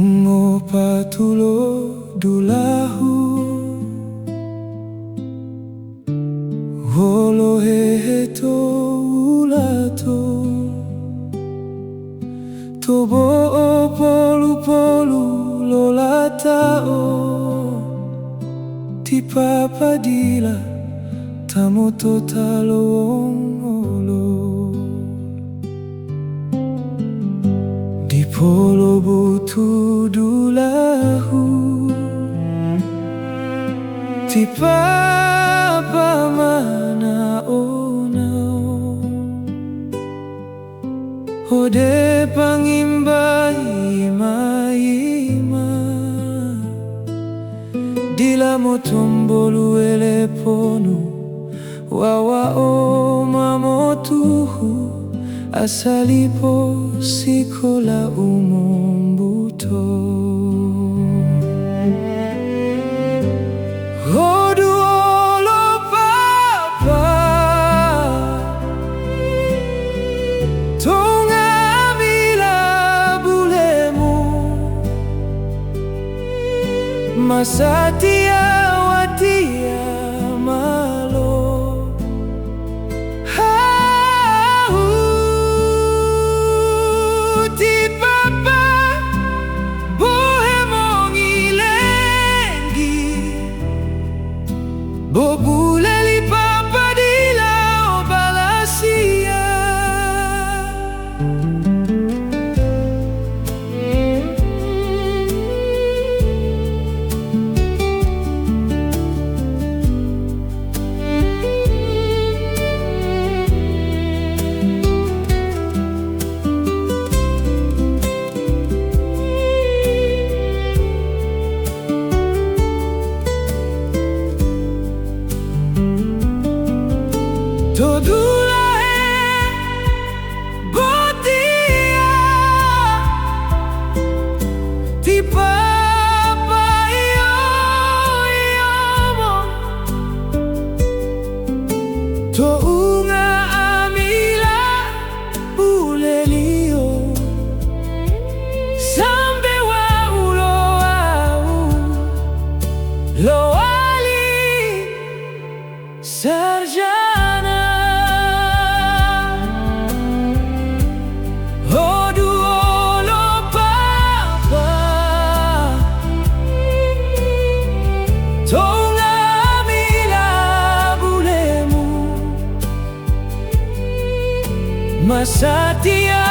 Tungo patulo dulahu holo heheto ulato tobo o polu polu lolatao tipapadila tamoto talongolo di polo butu dulahu tipapa mana onao hode pangimba ima ima dila motombolu eleponu wawa o mamotuhu asalipo sikola umumbuto Oduolo papa Tongamila bulemu Masatia watia malo Bobuleli papadila o balasia Todula botia ti papa yo to unga amila bulelio sambe wa ulo au loali sarjana Masatia